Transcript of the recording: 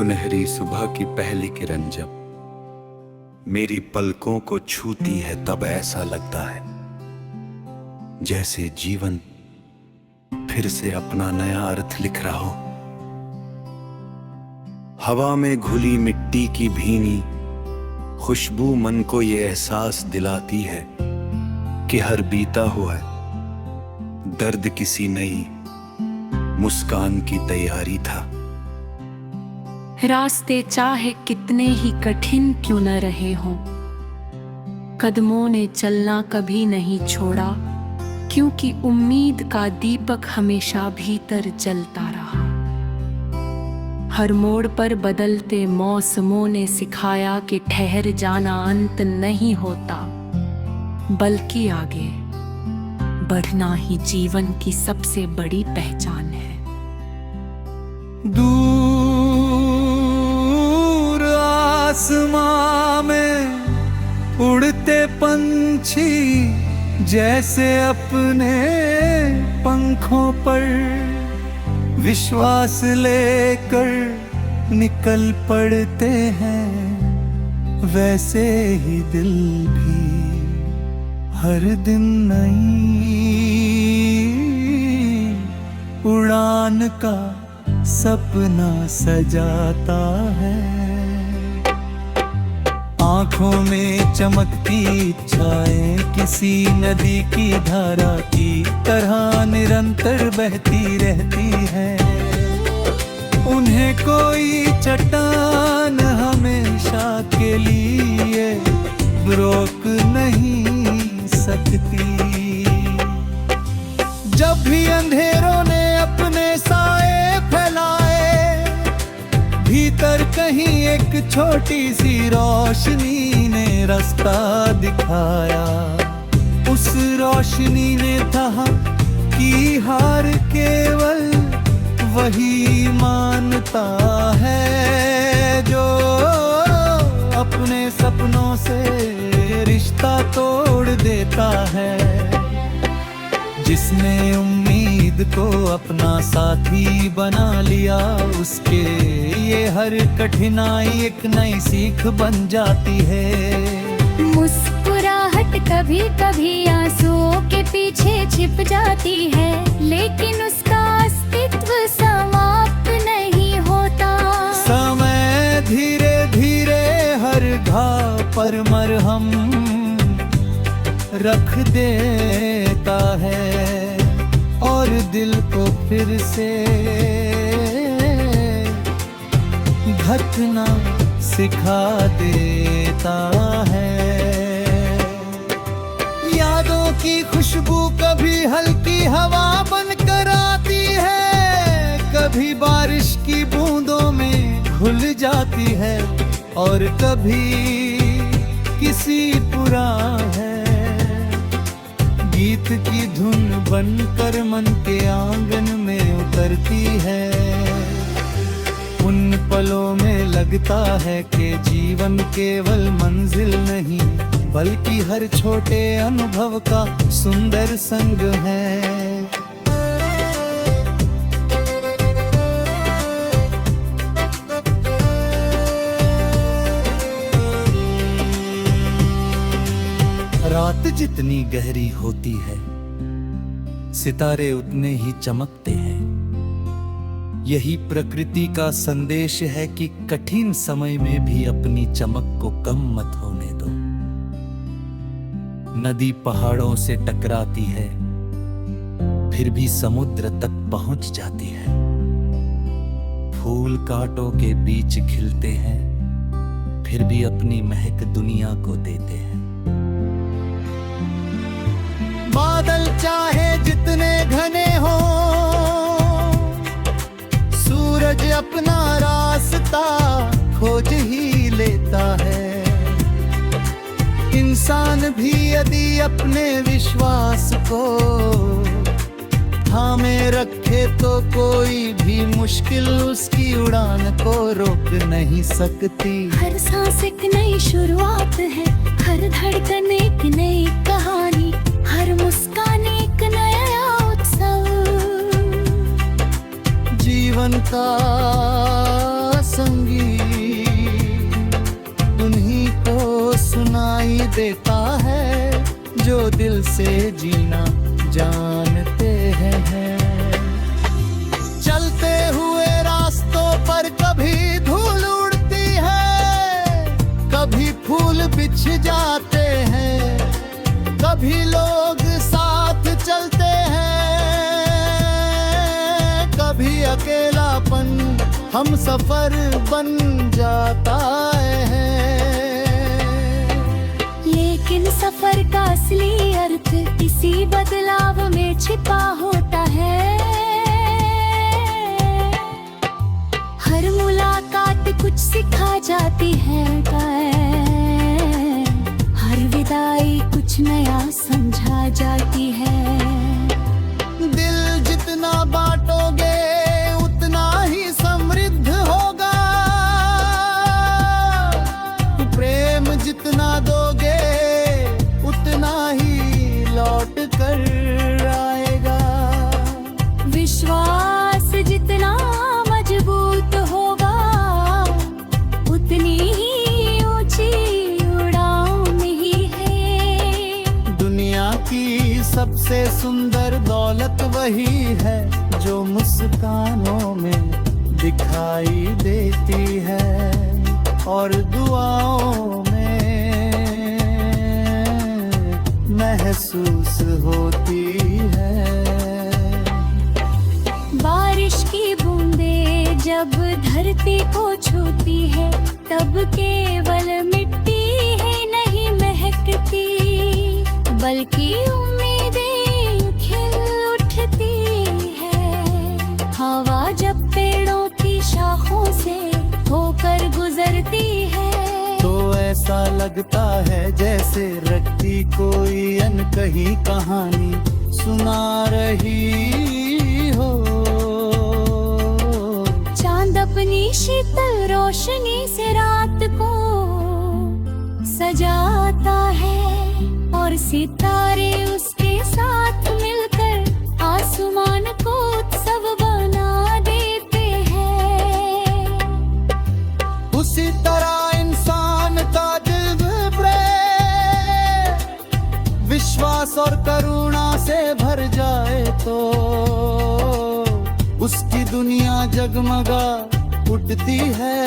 सुनहरी सुबह की पहली किरण जब मेरी पलकों को छूती है तब ऐसा लगता है जैसे जीवन फिर से अपना नया अर्थ लिख रहा हो। हवा में घुली मिट्टी की भीनी खुशबू मन को ये एहसास दिलाती है कि हर बीता हुआ दर्द किसी नई मुस्कान की तैयारी था। रास्ते चाहे कितने ही कठिन क्यों न रहे हों, कदमों ने चलना कभी नहीं छोड़ा, क्योंकि उम्मीद का दीपक हमेशा भीतर जलता रहा। हर मोड़ पर बदलते मौसमों ने सिखाया कि ठहर जाना अंत नहीं होता, बल्कि आगे बढ़ना ही जीवन की सबसे बड़ी पहचान है। दूर आसमां में उड़ते पंछी जैसे अपने पंखों पर विश्वास लेकर निकल पड़ते हैं, वैसे ही दिल भी हर दिन नई उड़ान का सपना सजाता है। आंखों में चमकती इच्छाएं किसी नदी की धारा की तरह निरंतर बहती रहती है। उन्हें कोई चट्टान हमेशा के लिए रोक नहीं सकती। जब भी अंधेरों ने अपने साए फैलाए, भीतर कहीं एक छोटी सी रोशनी ने रास्ता दिखाया। उस रोशनी ने कहा कि हार केवल वही मानता है जो अपने सपनों से रिश्ता तोड़ देता है। जिसने उम्मीद को अपना साथी बना लिया, उसके ये हर कठिनाई एक नई सीख बन जाती है। मुस्कुराहट कभी कभी आंसुओं के पीछे छिप जाती है, लेकिन उसका अस्तित्व समाप्त नहीं होता। समय धीरे धीरे हर घाव पर मरहम रख देता है और दिल को फिर से घटना सिखा देता है। यादों की खुशबू कभी हल्की हवा बनकर आती है, कभी बारिश की बूंदों में घुल जाती है और कभी किसी पुराने गीत की धुन बनकर मन के आंगन में उतरती है। उन पलों में लगता है कि जीवन केवल मंजिल नहीं, बल्कि हर छोटे अनुभव का सुंदर संग है। रात जितनी गहरी होती है, सितारे उतने ही चमकते हैं। यही प्रकृति का संदेश है कि कठिन समय में भी अपनी चमक को कम मत होने दो। नदी पहाड़ों से टकराती है, फिर भी समुद्र तक पहुंच जाती है। फूल कांटों के बीच खिलते हैं, फिर भी अपनी महक दुनिया को देते हैं। बादल चाहे जितने घने हो, सूरज अपना रास्ता खोज ही लेता है। इंसान भी यदि अपने विश्वास को थामे रखे तो कोई भी मुश्किल उसकी उड़ान को रोक नहीं सकती। हर सांस एक नई शुरुआत है, हर धड़कन एक नई कहानी, हर मुस्कान एक नया उत्सव। जीवन का संगीत देता है जो दिल से जीना जानते हैं। चलते हुए रास्तों पर कभी धूल उड़ती है, कभी फूल बिछ जाते हैं, कभी लोग साथ चलते हैं, कभी अकेलापन हम सफर बन जाता है। लेकिन सफर का असली अर्थ इसी बदलाव में छिपा होता है। हर मुलाकात कुछ सिखा जाती है, हर विदाई कुछ नया समझा जाती है। दिल जितना बांटोगे उतना ही समृद्ध होगा, प्रेम जितना दोगे उतना ही लौट कर आएगा। विश्वास जितना मजबूत होगा उतनी ही ऊंची उड़ान ही है। दुनिया की सबसे सुंदर दौलत वही है जो मुस्कानों में दिखाई देती है और दुआओं में महसूस होती है। बारिश की बूंदें जब धरती को छूती है तब केवल मिट्टी ही नहीं महकती, बल्कि उम्मीदें खिल उठती है। हवा जब पेड़ों की शाखों से होकर गुजरती है तो ऐसा लगता है जैसे रखती कोई अनकही कहानी सुना रही हो। चांद अपनी शीतल रोशनी से रात को सजाता है और सितारे उसके साथ मिलकर आसमान को उत्सव बना देते हैं। उसी तरह इंसान का दिल भी प्रेम, विश्वास और करुणा से भर जाए तो उसकी दुनिया जगमगा उठती है।